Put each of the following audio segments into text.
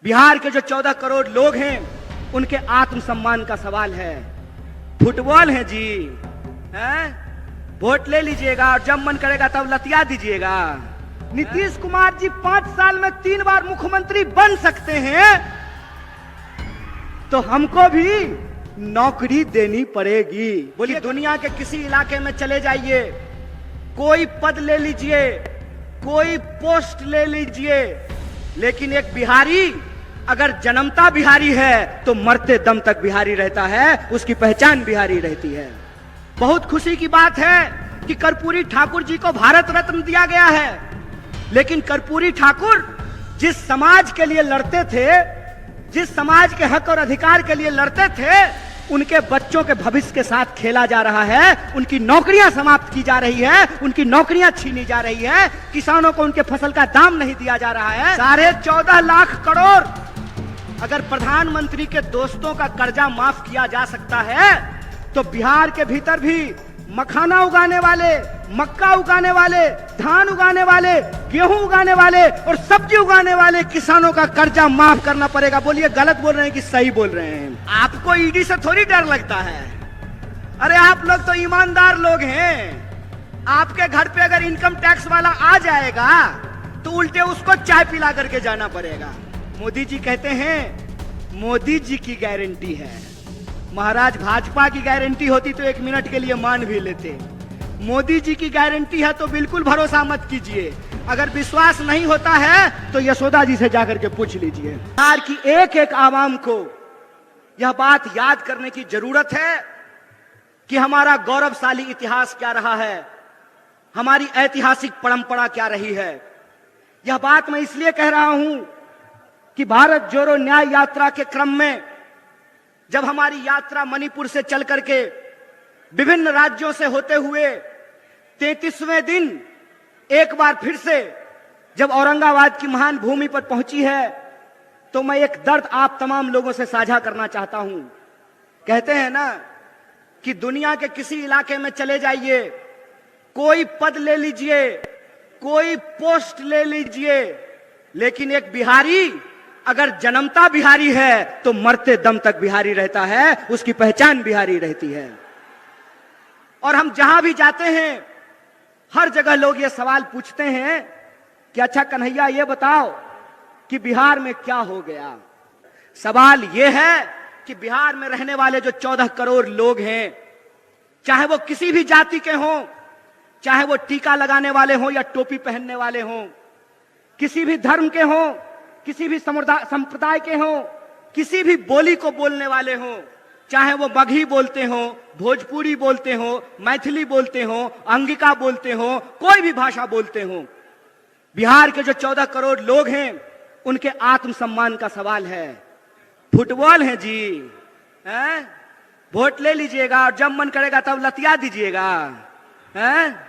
बिहार के जो 14 करोड़ लोग हैं उनके आत्मसम्मान का सवाल है। फुटबॉल है जी, हैं? वोट ले लीजिएगा और जब मन करेगा तब लतिया दीजिएगा। नीतीश कुमार जी 5 साल में 3 बार मुख्यमंत्री बन सकते हैं, तो हमको भी नौकरी देनी पड़ेगी। बोलिए, दुनिया के किसी इलाके में चले जाइए, कोई पद ले लीजिए, कोई पोस्ट ले लीजिए, लेकिन एक बिहारी अगर जन्मता बिहारी है तो मरते दम तक बिहारी रहता है, उसकी पहचान बिहारी रहती है। बहुत खुशी की बात है कि कर्पूरी ठाकुर जी को भारत रत्न दिया गया है, लेकिन कर्पूरी ठाकुर जिस समाज के लिए लड़ते थे, जिस समाज के हक और अधिकार के लिए लड़ते थे, उनके बच्चों के भविष्य के साथ खेला जा रहा है। उनकी नौकरियां समाप्त की जा रही है, उनकी नौकरियां छीनी जा रही है, किसानों को उनके फसल का दाम नहीं दिया जा रहा है। 14.5 लाख करोड़ अगर प्रधानमंत्री के दोस्तों का कर्जा माफ किया जा सकता है, तो बिहार के भीतर भी मखाना उगाने वाले, मक्का उगाने वाले, धान उगाने वाले, गेहूं उगाने वाले और सब्जी उगाने वाले किसानों का कर्जा माफ करना पड़ेगा। बोलिए, गलत बोल रहे हैं कि सही बोल रहे हैं? आपको ईडी से थोड़ी डर लगता है। अरे आप लोग तो ईमानदार लोग हैं। आपके घर पे अगर इनकम टैक्स वाला आ जाएगा तो उल्टे उसको चाय पिला करके जाना पड़ेगा। मोदी जी कहते हैं मोदी जी की गारंटी है। महाराज, भाजपा की गारंटी होती तो 1 मिनट के लिए मान भी लेते। मोदी जी की गारंटी है तो बिल्कुल भरोसा मत कीजिए। अगर विश्वास नहीं होता है तो यशोदा जी से जाकर के पूछ लीजिए। बिहार की एक एक आवाम को यह बात याद करने की जरूरत है कि हमारा गौरवशाली इतिहास क्या रहा है, हमारी ऐतिहासिक परंपरा क्या रही है। यह बात मैं इसलिए कह रहा हूं कि भारत जोड़ो न्याय यात्रा के क्रम में जब हमारी यात्रा मणिपुर से चल करके विभिन्न राज्यों से होते हुए 33वें दिन एक बार फिर से जब औरंगाबाद की महान भूमि पर पहुंची है, तो मैं एक दर्द आप तमाम लोगों से साझा करना चाहता हूं। कहते हैं ना कि दुनिया के किसी इलाके में चले जाइए, कोई पद ले लीजिए, कोई पोस्ट ले लीजिए, लेकिन एक बिहारी अगर जन्मता बिहारी है तो मरते दम तक बिहारी रहता है, उसकी पहचान बिहारी रहती है। और हम जहां भी जाते हैं हर जगह लोग ये सवाल पूछते हैं कि अच्छा कन्हैया, ये बताओ कि बिहार में क्या हो गया। सवाल ये है कि बिहार में रहने वाले जो 14 करोड़ लोग हैं, चाहे वो किसी भी जाति के हों, चाहे वो टीका लगाने वाले हों या टोपी पहनने वाले हों, किसी भी धर्म के हों, किसी भी संप्रदाय के हों, किसी भी बोली को बोलने वाले हों, चाहे वो मगही बोलते हों, भोजपुरी बोलते हों, मैथिली बोलते हों, अंगिका बोलते हों, कोई भी भाषा बोलते हों, बिहार के जो 14 करोड़ लोग हैं उनके आत्मसम्मान का सवाल है। फुटबॉल है जी, हैं? वोट ले लीजिएगा और जब मन करेगा तब लतिया दीजिएगा, हैं?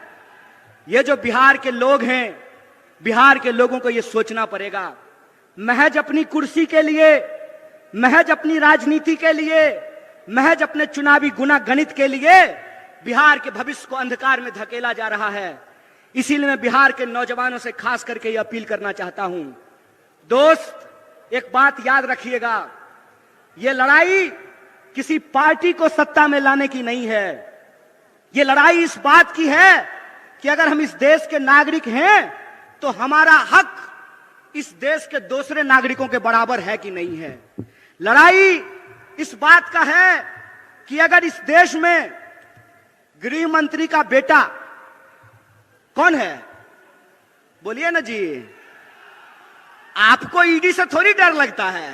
ये जो बिहार के लोग हैं, बिहार के लोगों को ये सोचना पड़ेगा। महज अपनी कुर्सी के लिए, महज अपनी राजनीति के लिए, महज अपने चुनावी गुनागणित के लिए बिहार के भविष्य को अंधकार में धकेला जा रहा है। इसीलिए मैं बिहार के नौजवानों से खास करके ये अपील करना चाहता हूं। दोस्त, एक बात याद रखिएगा, ये लड़ाई किसी पार्टी को सत्ता में लाने की नहीं है। ये लड़ाई इस बात की है कि अगर हम इस देश के नागरिक हैं तो हमारा हक इस देश के दूसरे नागरिकों के बराबर है कि नहीं है। लड़ाई इस बात का है कि अगर इस देश में गृह मंत्री का बेटा कौन है, बोलिए ना जी, आपको ईडी से थोड़ी डर लगता है।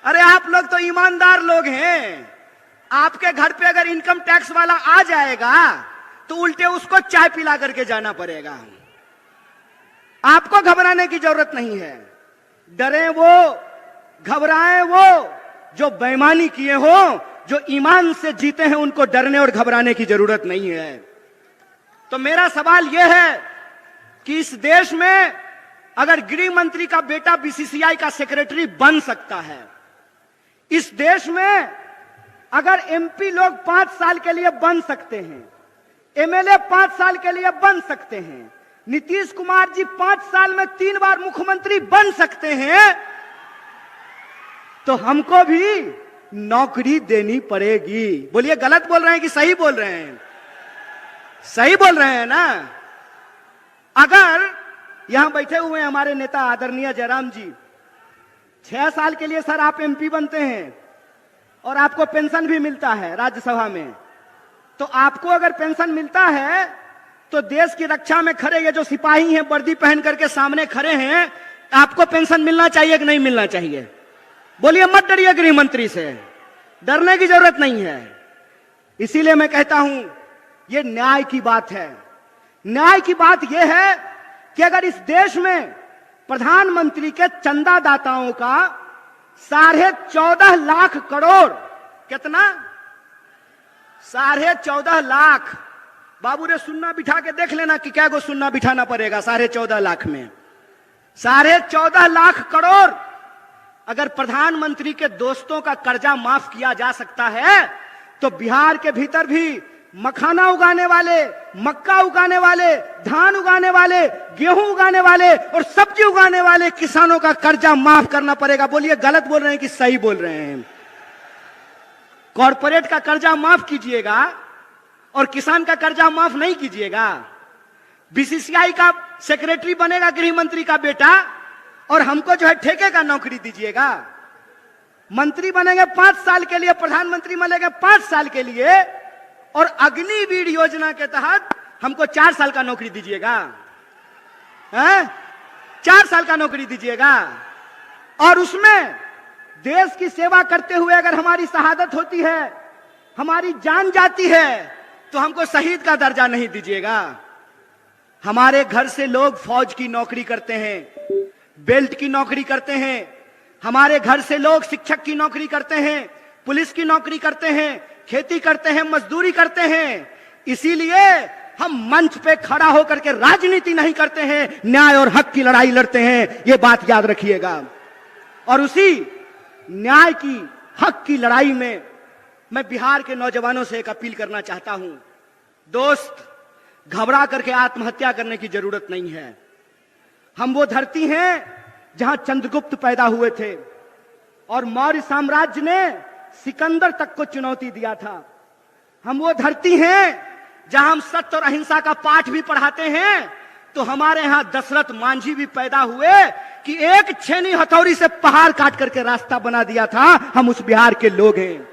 अरे आप लोग तो ईमानदार लोग हैं। आपके घर पे अगर इनकम टैक्स वाला आ जाएगा तो उल्टे उसको चाय पिला करके जाना पड़ेगा। आपको घबराने की जरूरत नहीं है। डरे वो, घबराएं वो जो बेईमानी किए हो, जो ईमान से जीते हैं, उनको डरने और घबराने की जरूरत नहीं है। तो मेरा सवाल यह है कि इस देश में अगर गृह मंत्री का बेटा बीसीसीआई का सेक्रेटरी बन सकता है, इस देश में अगर एमपी लोग 5 साल के लिए बन सकते हैं, एमएलए 5 साल के लिए बन सकते हैं, नीतीश कुमार जी 5 साल में 3 बार मुख्यमंत्री बन सकते हैं, तो हमको भी नौकरी देनी पड़ेगी। बोलिए गलत बोल रहे हैं कि सही बोल रहे हैं? सही बोल रहे हैं ना? अगर यहां बैठे हुए हैं हमारे नेता आदरणीय जयराम जी, 6 साल के लिए सर आप एमपी बनते हैं और आपको पेंशन भी मिलता है राज्यसभा में, तो आपको अगर पेंशन मिलता है तो देश की रक्षा में खड़े ये जो सिपाही हैं वर्दी पहन करके सामने खड़े हैं, आपको पेंशन मिलना चाहिए कि नहीं मिलना चाहिए? बोलिए, मत डरिए गृह मंत्री से, डरने की जरूरत नहीं है। इसीलिए मैं कहता हूं ये न्याय की बात है। न्याय की बात यह है कि अगर इस देश में प्रधानमंत्री के चंदादाताओं का 14.5 लाख करोड़, कितना? 14.5 लाख। बाबू रे सुन्ना बिठा के देख लेना कि क्या को सुन्ना बिठाना पड़ेगा 14.5 लाख में। 14.5 लाख करोड़ अगर प्रधानमंत्री के दोस्तों का कर्जा माफ किया जा सकता है, तो बिहार के भीतर भी मखाना उगाने वाले, मक्का उगाने वाले, धान उगाने वाले, गेहूं उगाने वाले और सब्जी उगाने वाले किसानों का कर्जा माफ करना पड़ेगा। बोलिए गलत बोल रहे हैं कि सही बोल रहे हैं? कॉर्पोरेट का कर्जा माफ कीजिएगा और किसान का कर्जा माफ नहीं कीजिएगा। बीसीसीआई का सेक्रेटरी बनेगा गृह मंत्री का बेटा और हमको जो है ठेके का नौकरी दीजिएगा। मंत्री बनेंगे 5 साल के लिए, प्रधानमंत्री बनेंगे 5 साल के लिए और अग्निवीर योजना के तहत हमको 4 साल का नौकरी दीजिएगा। 4 साल का नौकरी दीजिएगा और उसमें देश की सेवा करते हुए अगर हमारी शहादत होती है, हमारी जान जाती है, तो हमको शहीद का दर्जा नहीं दीजिएगा। हमारे घर से लोग फौज की नौकरी करते हैं, बेल्ट की नौकरी करते हैं, हमारे घर से लोग शिक्षक की नौकरी करते हैं, पुलिस की नौकरी करते हैं, खेती करते हैं, मजदूरी करते हैं। इसीलिए हम मंच पे खड़ा होकर के राजनीति नहीं करते हैं, न्याय और हक की लड़ाई लड़ते हैं। ये बात याद रखिएगा। और उसी न्याय की, हक की लड़ाई में मैं बिहार के नौजवानों से एक अपील करना चाहता हूं। दोस्त, घबरा करके आत्महत्या करने की जरूरत नहीं है। हम वो धरती हैं जहां चंद्रगुप्त पैदा हुए थे और मौर्य साम्राज्य ने सिकंदर तक को चुनौती दिया था। हम वो धरती हैं जहां हम सत्य और अहिंसा का पाठ भी पढ़ाते हैं। तो हमारे यहां दशरथ मांझी भी पैदा हुए कि एक छेनी हथौड़ी से पहाड़ काट करके रास्ता बना दिया था। हम उस बिहार के लोग हैं।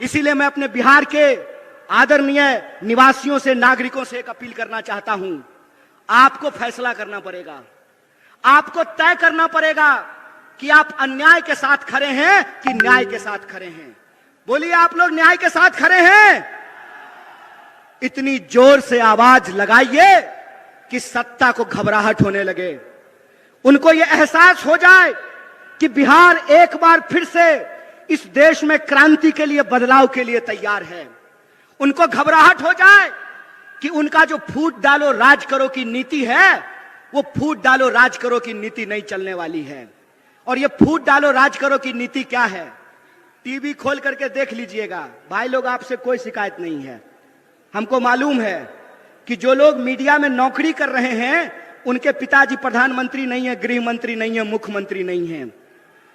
इसीलिए मैं अपने बिहार के आदरणीय निवासियों से, नागरिकों से एक अपील करना चाहता हूं। आपको फैसला करना पड़ेगा, आपको तय करना पड़ेगा कि आप अन्याय के साथ खड़े हैं कि न्याय के साथ खड़े हैं। बोलिए, आप लोग न्याय के साथ खड़े हैं? इतनी जोर से आवाज लगाइए कि सत्ता को घबराहट होने लगे, उनको यह एहसास हो जाए कि बिहार एक बार फिर से इस देश में क्रांति के लिए, बदलाव के लिए तैयार है। उनको घबराहट हो जाए कि उनका जो फूट डालो राज करो की नीति है, वो फूट डालो राज करो की नीति नहीं चलने वाली है। और ये फूट डालो राज करो की नीति क्या है? टीवी खोल करके देख लीजिएगा। भाई लोग, आपसे कोई शिकायत नहीं है। हमको मालूम है कि जो लोग मीडिया में नौकरी कर रहे हैं, उनके पिताजी प्रधानमंत्री नहीं है, गृह मंत्री नहीं है, मुख्यमंत्री नहीं है।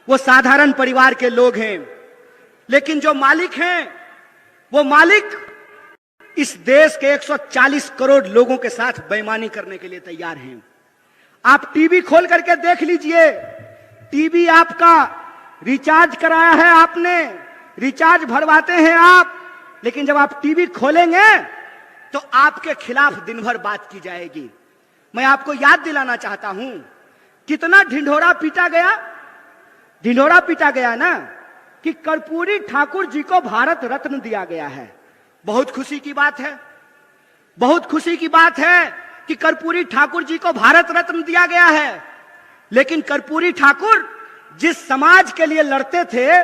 वो साधारण परिवार के लोग हैं। लेकिन जो मालिक हैं, वो मालिक इस देश के 140 करोड़ लोगों के साथ बेईमानी करने के लिए तैयार हैं। आप टीवी खोल करके देख लीजिए। टीवी आपका रिचार्ज कराया है आपने, रिचार्ज भरवाते हैं आप, लेकिन जब आप टीवी खोलेंगे तो आपके खिलाफ दिन भर बात की जाएगी। मैं आपको याद दिलाना चाहता हूं, कितना ढिंढोरा पीटा गया। ढिंढोरा पीटा गया ना कि कर्पूरी ठाकुर जी को भारत रत्न दिया गया है। बहुत खुशी की बात है, बहुत खुशी की बात है कि कर्पूरी ठाकुर जी को भारत रत्न दिया गया है। लेकिन कर्पूरी ठाकुर जिस समाज के लिए लड़ते थे,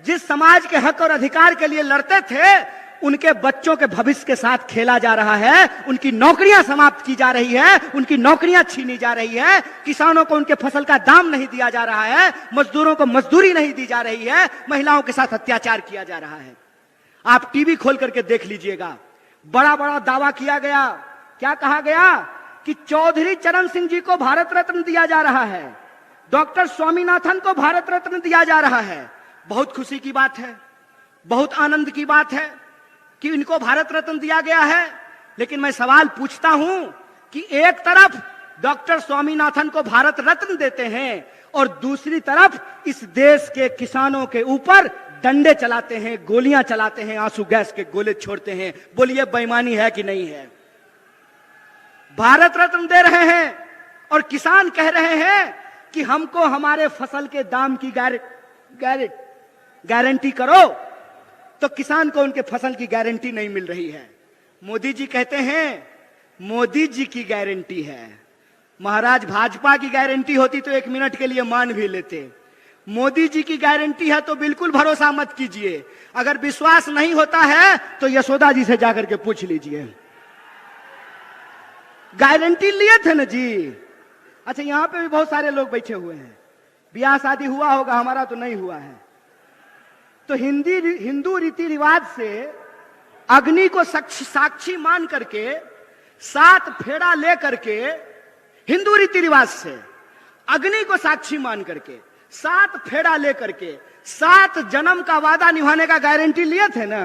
जिस समाज के हक और अधिकार के लिए लड़ते थे, उनके बच्चों के भविष्य के साथ खेला जा रहा है। उनकी नौकरियां समाप्त की जा रही है, उनकी नौकरियां छीनी जा रही है, किसानों को उनके फसल का दाम नहीं दिया जा रहा है, मजदूरों को मजदूरी नहीं दी जा रही है, महिलाओं के साथ अत्याचार किया जा रहा है। आप टीवी खोल करके देख लीजिएगा। बड़ा बड़ा दावा किया गया, क्या कहा गया कि चौधरी चरण सिंह जी को भारत रत्न दिया जा रहा है। डॉक्टर स्वामीनाथन को भारत रत्न दिया जा रहा है। बहुत खुशी की बात है, बहुत आनंद की बात है कि इनको भारत रत्न दिया गया है। लेकिन मैं सवाल पूछता हूं कि एक तरफ डॉक्टर स्वामीनाथन को भारत रत्न देते हैं और दूसरी तरफ इस देश के किसानों के ऊपर डंडे चलाते हैं, गोलियां चलाते हैं, आंसू गैस के गोले छोड़ते हैं। बोलिए बेईमानी है कि नहीं है? भारत रत्न दे रहे हैं और किसान कह रहे हैं कि हमको हमारे फसल के दाम की गारंटी करो, तो किसान को उनके फसल की गारंटी नहीं मिल रही है। मोदी जी कहते हैं मोदी जी की गारंटी है। महाराज भाजपा की गारंटी होती तो 1 मिनट के लिए मान भी लेते। मोदी जी की गारंटी है तो बिल्कुल भरोसा मत कीजिए। अगर विश्वास नहीं होता है तो यशोदा जी से जाकर के पूछ लीजिए। गारंटी लिए थे ना जी। अच्छा, यहां पे भी बहुत सारे लोग बैठे हुए हैं, ब्याह शादी हुआ होगा, हमारा तो नहीं हुआ है। तो हिंदू रीति रिवाज से अग्नि को साक्षी मान करके 7 फेरा ले करके, हिंदू रीति रिवाज से अग्नि को साक्षी मान करके 7 फेरा ले करके 7 जन्म का वादा निभाने का गारंटी लिए थे ना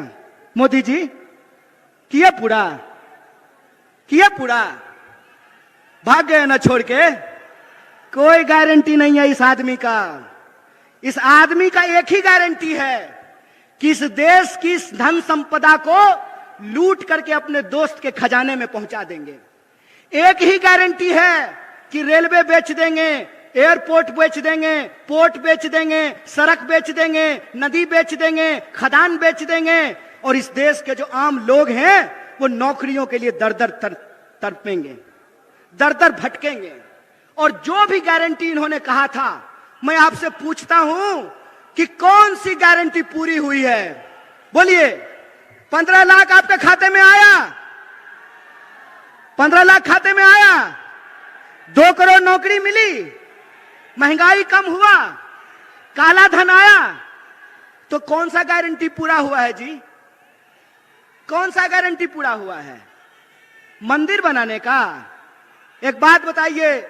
मोदी जी। किए पूरा? भाग गए ना छोड़ के? कोई गारंटी नहीं है इस आदमी का। इस आदमी का एक ही गारंटी है कि इस देश की धन संपदा को लूट करके अपने दोस्त के खजाने में पहुंचा देंगे। एक ही गारंटी है कि रेलवे बेच देंगे, एयरपोर्ट बेच देंगे, पोर्ट बेच देंगे, सड़क बेच देंगे, नदी बेच देंगे, खदान बेच देंगे, और इस देश के जो आम लोग हैं वो नौकरियों के लिए दर दर तड़पेंगे, दर दर भटकेंगे। और जो भी गारंटी इन्होंने कहा था, मैं आपसे पूछता हूं कि कौन सी गारंटी पूरी हुई है? बोलिए। 15 लाख आपके खाते में आया? 15 लाख खाते में आया? 2 करोड़ नौकरी मिली? महंगाई कम हुआ? काला धन आया? तो कौन सा गारंटी पूरा हुआ है जी? कौन सा गारंटी पूरा हुआ है? मंदिर बनाने का? एक बात बताइए,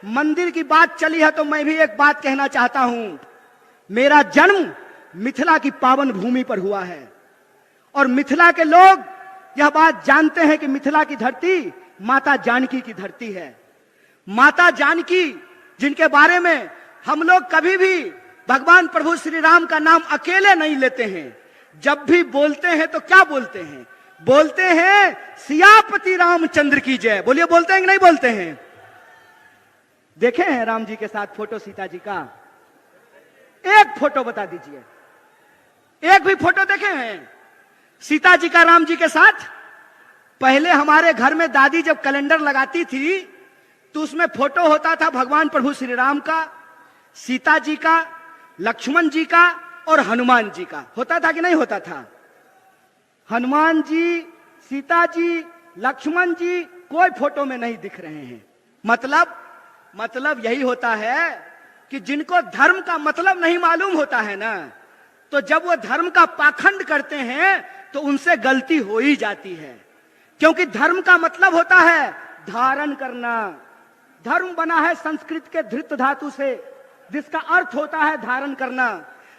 मंदिर की बात चली है तो मैं भी एक बात कहना चाहता हूं। मेरा जन्म मिथिला की पावन भूमि पर हुआ है और मिथिला के लोग यह बात जानते हैं कि मिथिला की धरती माता जानकी की धरती है। माता जानकी, जिनके बारे में हम लोग कभी भी भगवान प्रभु श्री राम का नाम अकेले नहीं लेते हैं। जब भी बोलते हैं तो क्या बोलते हैं? बोलते हैं सियापति रामचंद्र की जय। बोलिए, बोलते हैं कि नहीं बोलते हैं? देखे हैं राम जी के साथ फोटो सीता जी का? एक फोटो बता दीजिए, एक भी फोटो देखे हैं सीता जी का राम जी के साथ? पहले हमारे घर में दादी जब कैलेंडर लगाती थी तो उसमें फोटो होता था भगवान प्रभु श्री राम का, सीता जी का, लक्ष्मण जी का और हनुमान जी का। होता था कि नहीं होता था? हनुमान जी, सीता जी, लक्ष्मण जी कोई फोटो में नहीं दिख रहे हैं। मतलब यही होता है कि जिनको धर्म का मतलब नहीं मालूम होता है ना, तो जब वो धर्म का पाखंड करते हैं तो उनसे गलती हो ही जाती है। क्योंकि धर्म का मतलब होता है धारण करना। धर्म बना है संस्कृत के धृत धातु से, जिसका अर्थ होता है धारण करना।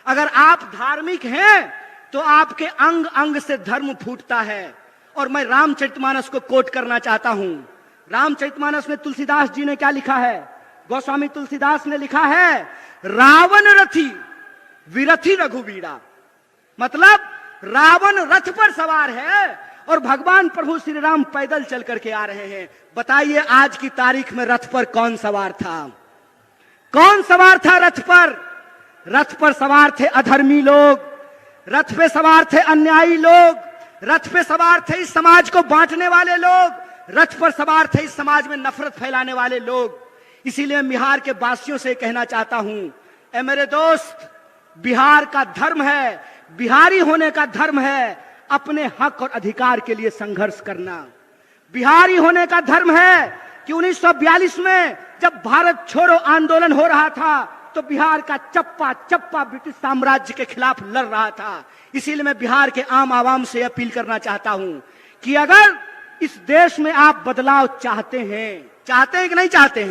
अगर आप धार्मिक हैं तो आपके अंग अंग से धर्म फूटता है। और मैं रामचरितमानस को कोट करना चाहता हूं। रामचरितमानस में तुलसीदास जी ने क्या लिखा है? गोस्वामी तुलसीदास ने लिखा है, रावण रथी विरथी रघुवीरा। मतलब रावण रथ पर सवार है और भगवान प्रभु श्री राम पैदल चल करके आ रहे हैं। बताइए आज की तारीख में रथ पर कौन सवार था? कौन सवार था रथ पर? रथ पर सवार थे अधर्मी लोग, रथ पे सवार थे अन्यायी लोग, रथ पे सवार थे इस समाज को बांटने वाले लोग, रथ पर सवार थे इस समाज में नफरत फैलाने वाले लोग। इसीलिए बिहार के वासियों से कहना चाहता हूं, ए मेरे दोस्त, बिहार का धर्म है, बिहारी होने का धर्म है अपने हक और अधिकार के लिए संघर्ष करना। बिहारी होने का धर्म है कि 1942 में जब भारत छोड़ो आंदोलन हो रहा था तो बिहार का चप्पा चप्पा ब्रिटिश साम्राज्य के खिलाफ लड़ रहा था। इसीलिए मैं बिहार के आम आवाम से अपील करना चाहता हूं कि अगर इस देश में आप बदलाव चाहते हैं कि नहीं चाहते हैं?